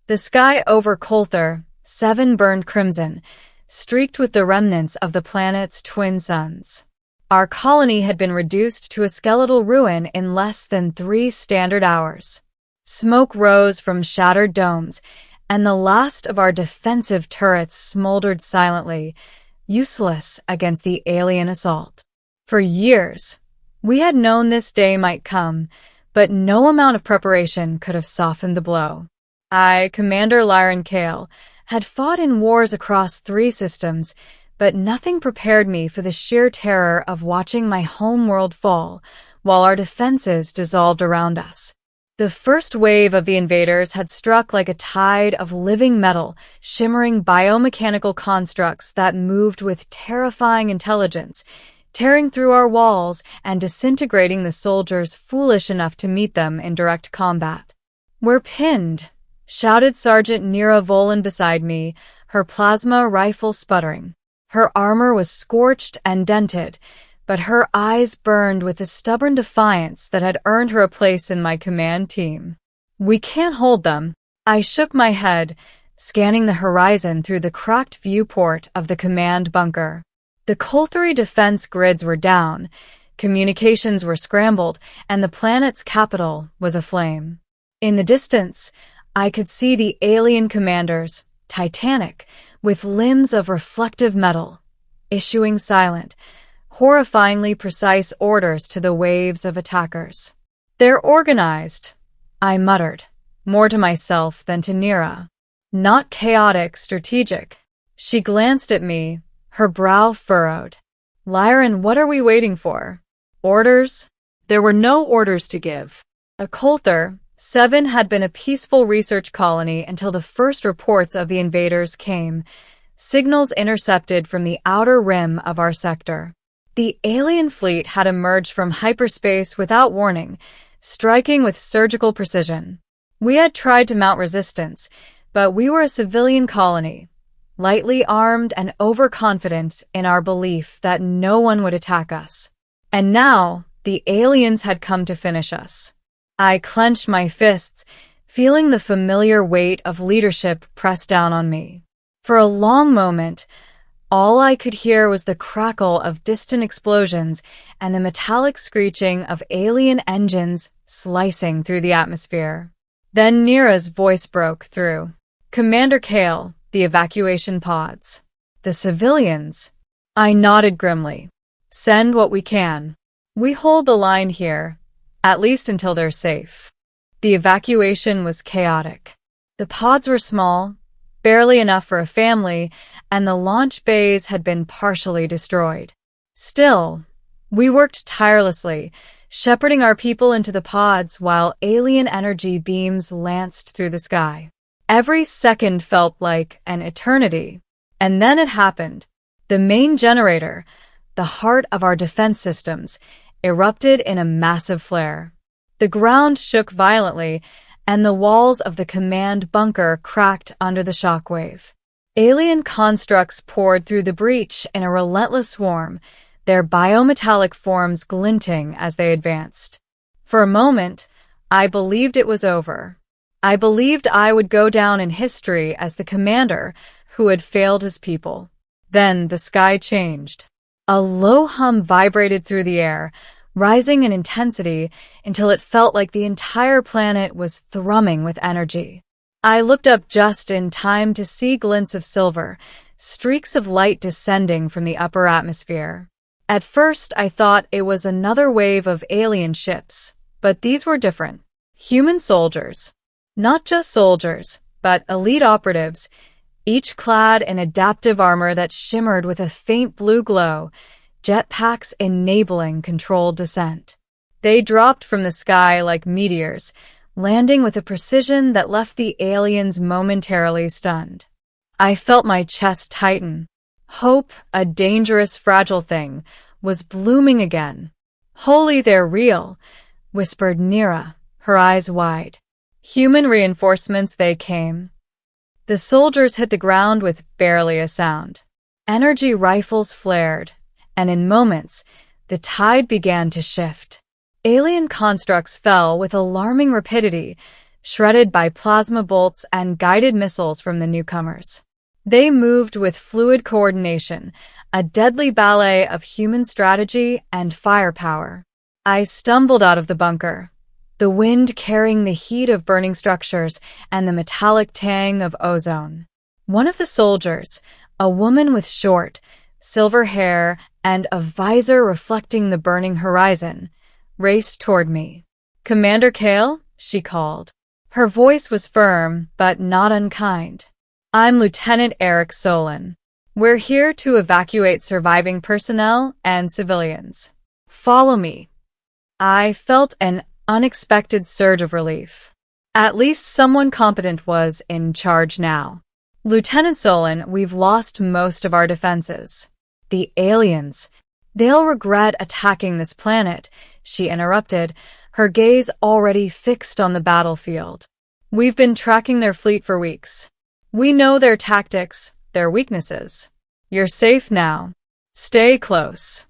The sky over Coulter, 7 burned crimson, streaked with the remnants of the planet's twin suns. Our colony had been reduced to a skeletal ruin in less than 3 standard hours. Smoke rose from shattered domes, and the last of our defensive turrets smoldered silently, useless against the alien assault. For years, we had known this day might come, but no amount of preparation could have softened the blow. I, Commander Lyran Kale, had fought in wars across 3 systems, but nothing prepared me for the sheer terror of watching my home world fall while our defenses dissolved around us. The first wave of the invaders had struck like a tide of living metal, shimmering biomechanical constructs that moved with terrifying intelligence, tearing through our walls and disintegrating the soldiers foolish enough to meet them in direct combat. "We're pinned," shouted Sergeant Nira Volan beside me, her plasma rifle sputtering. Her armor was scorched and dented, but her eyes burned with the stubborn defiance that had earned her a place in my command team. "We can't hold them." I shook my head, scanning the horizon through the cracked viewport of the command bunker. The Coultery defense grids were down, communications were scrambled, and the planet's capital was aflame. In the distance, I could see the alien commanders, titanic, with limbs of reflective metal, issuing silent, horrifyingly precise orders to the waves of attackers. "They're organized," I muttered, more to myself than to Nira. "Not chaotic, strategic." She glanced at me, her brow furrowed. "Lyran, what are we waiting for? Orders?" There were no orders to give. A Coulter, 7 had been a peaceful research colony until the first reports of the invaders came, signals intercepted from the outer rim of our sector. The alien fleet had emerged from hyperspace without warning, striking with surgical precision. We had tried to mount resistance, but we were a civilian colony, lightly armed and overconfident in our belief that no one would attack us. And now, the aliens had come to finish us. I clenched my fists, feeling the familiar weight of leadership press down on me. For a long moment, all I could hear was the crackle of distant explosions and the metallic screeching of alien engines slicing through the atmosphere. Then Nira's voice broke through. "Commander Kale, the evacuation pods." "The civilians?" I nodded grimly. "Send what we can. We hold the line here, at least until they're safe." The evacuation was chaotic. The pods were small, barely enough for a family, and the launch bays had been partially destroyed. Still, we worked tirelessly, shepherding our people into the pods while alien energy beams lanced through the sky. Every second felt like an eternity. And then it happened. The main generator, the heart of our defense systems, erupted in a massive flare. The ground shook violently, and the walls of the command bunker cracked under the shockwave. Alien constructs poured through the breach in a relentless swarm, their biometallic forms glinting as they advanced. For a moment, I believed it was over. I believed I would go down in history as the commander who had failed his people. Then the sky changed. A low hum vibrated through the air, rising in intensity until it felt like the entire planet was thrumming with energy. I looked up just in time to see glints of silver, streaks of light descending from the upper atmosphere. At first, I thought it was another wave of alien ships, but these were different. Human soldiers. Not just soldiers, but elite operatives, each clad in adaptive armor that shimmered with a faint blue glow, jetpacks enabling controlled descent. They dropped from the sky like meteors, landing with a precision that left the aliens momentarily stunned. I felt my chest tighten. Hope, a dangerous, fragile thing, was blooming again. "Holy, they're real," whispered Nira, her eyes wide. Human reinforcements they came. The soldiers hit the ground with barely a sound. Energy rifles flared, and in moments, the tide began to shift. Alien constructs fell with alarming rapidity, shredded by plasma bolts and guided missiles from the newcomers. They moved with fluid coordination, a deadly ballet of human strategy and firepower. I stumbled out of the bunker, the wind carrying the heat of burning structures and the metallic tang of ozone. One of the soldiers, a woman with short, silver hair and a visor reflecting the burning horizon, raced toward me. "Commander Kale?" she called. Her voice was firm, but not unkind. "I'm Lieutenant Eric Solon. We're here to evacuate surviving personnel and civilians. Follow me." I felt an unexpected surge of relief. At least someone competent was in charge now. "Lieutenant Solon, we've lost most of our defenses." "The aliens. They'll regret attacking this planet," she interrupted, her gaze already fixed on the battlefield. "We've been tracking their fleet for weeks. We know their tactics, their weaknesses. You're safe now. Stay close."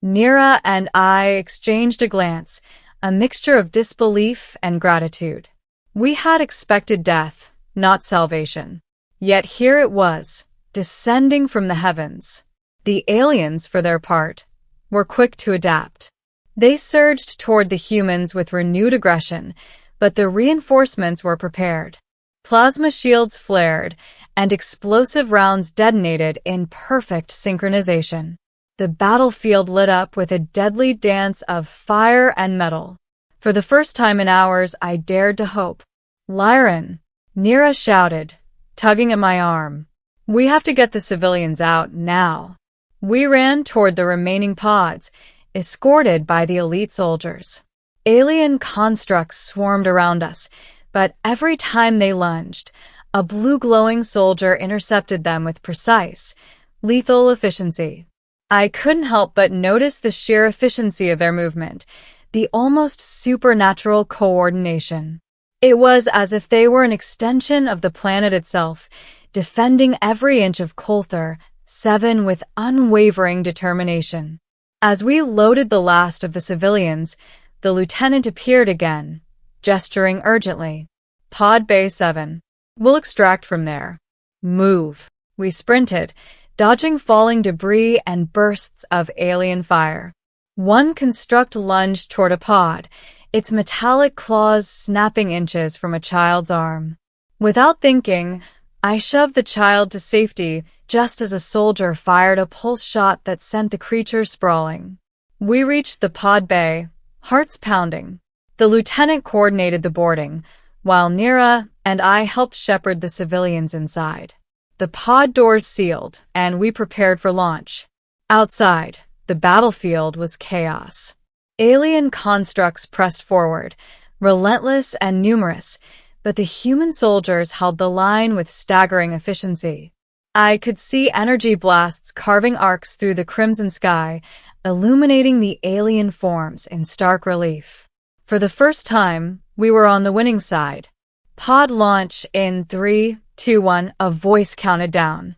Nira and I exchanged a glance, a mixture of disbelief and gratitude. We had expected death, not salvation. Yet here it was, descending from the heavens. The aliens, for their part, were quick to adapt. They surged toward the humans with renewed aggression, but the reinforcements were prepared. Plasma shields flared, and explosive rounds detonated in perfect synchronization. The battlefield lit up with a deadly dance of fire and metal. For the first time in hours, I dared to hope. "Lyran," Nira shouted, tugging at my arm. "We have to get the civilians out now." We ran toward the remaining pods, escorted by the elite soldiers. Alien constructs swarmed around us, but every time they lunged, a blue glowing soldier intercepted them with precise, lethal efficiency. I couldn't help but notice the sheer efficiency of their movement, the almost supernatural coordination. It was as if they were an extension of the planet itself, defending every inch of Coulter 7 with unwavering determination. As we loaded the last of the civilians, the lieutenant appeared again, gesturing urgently. "Pod Bay 7. We'll extract from there. Move." We sprinted, dodging falling debris and bursts of alien fire. One construct lunged toward a pod, its metallic claws snapping inches from a child's arm. Without thinking, I shoved the child to safety just as a soldier fired a pulse shot that sent the creature sprawling. We reached the pod bay, hearts pounding. The lieutenant coordinated the boarding, while Nira and I helped shepherd the civilians inside. The pod doors sealed, and we prepared for launch. Outside, the battlefield was chaos. Alien constructs pressed forward, relentless and numerous, but the human soldiers held the line with staggering efficiency. I could see energy blasts carving arcs through the crimson sky, illuminating the alien forms in stark relief. For the first time, we were on the winning side. "Pod launch in 3, 2, 1, a voice counted down.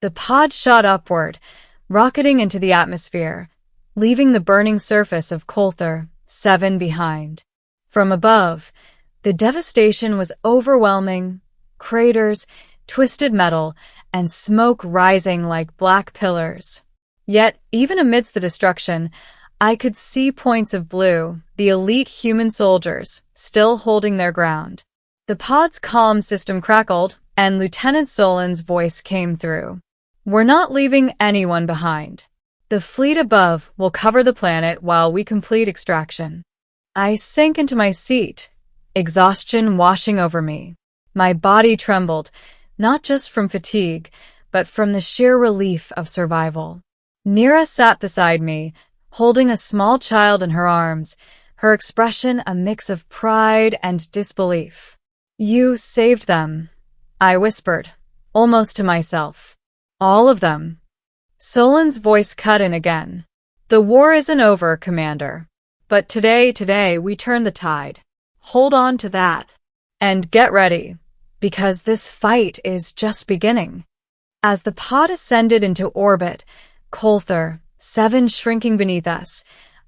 The pod shot upward, rocketing into the atmosphere, leaving the burning surface of Coulter 7 behind. From above, the devastation was overwhelming, craters, twisted metal, and smoke rising like black pillars. Yet, even amidst the destruction, I could see points of blue, the elite human soldiers, still holding their ground. The pod's comm system crackled, and Lieutenant Solon's voice came through. "We're not leaving anyone behind. The fleet above will cover the planet while we complete extraction." I sank into my seat, exhaustion washing over me. My body trembled, not just from fatigue, but from the sheer relief of survival. Nira sat beside me, holding a small child in her arms, her expression a mix of pride and disbelief. "You saved them," I whispered, almost to myself. "All of them." Solon's voice cut in again. "The war isn't over, Commander. But today we turn the tide. Hold on to that. And get ready, because this fight is just beginning." As the pod ascended into orbit, Coulter 7 shrinking beneath us,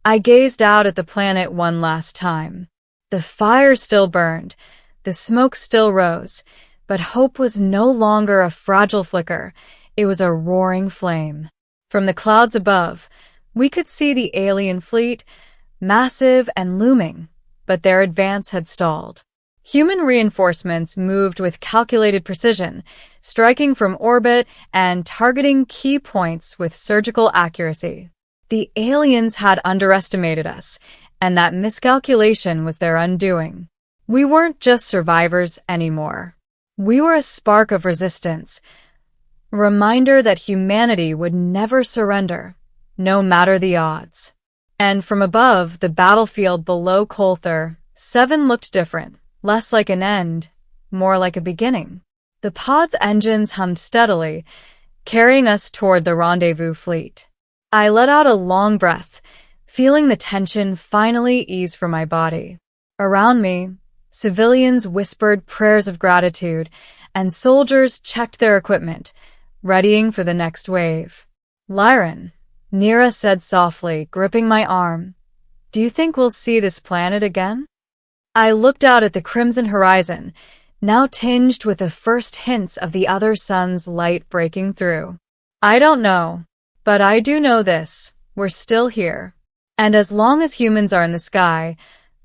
I gazed out at the planet one last time. The fire still burned, The smoke still rose, but hope was no longer a fragile flicker. It was a roaring flame. From the clouds above, we could see the alien fleet, massive and looming, but their advance had stalled. Human reinforcements moved with calculated precision, striking from orbit and targeting key points with surgical accuracy. The aliens had underestimated us, and that miscalculation was their undoing. We weren't just survivors anymore. We were a spark of resistance, a reminder that humanity would never surrender, no matter the odds. And from above, the battlefield below Coulter, 7 looked different, less like an end, more like a beginning. The pod's engines hummed steadily, carrying us toward the rendezvous fleet. I let out a long breath, feeling the tension finally ease from my body. Around me, civilians whispered prayers of gratitude, and soldiers checked their equipment, readying for the next wave. "Lyran," Nira said softly, gripping my arm, "do you think we'll see this planet again?" I looked out at the crimson horizon, now tinged with the first hints of the other sun's light breaking through. "I don't know, but I do know this: we're still here. And as long as humans are in the sky,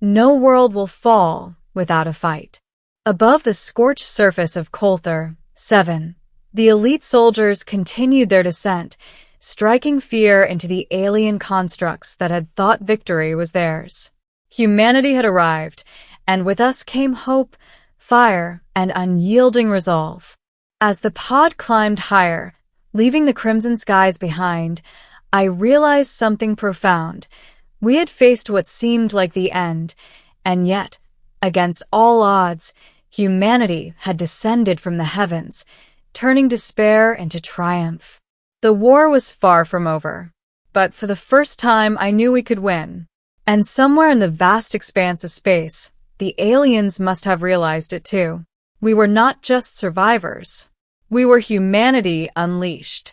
no world will fall without a fight." Above the scorched surface of Coulter, 7, the elite soldiers continued their descent, striking fear into the alien constructs that had thought victory was theirs. Humanity had arrived, and with us came hope, fire, and unyielding resolve. As the pod climbed higher, leaving the crimson skies behind, I realized something profound. We had faced what seemed like the end, and yet, against all odds, humanity had descended from the heavens, turning despair into triumph. The war was far from over, but for the first time I knew we could win. And somewhere in the vast expanse of space, the aliens must have realized it too. We were not just survivors. We were humanity unleashed.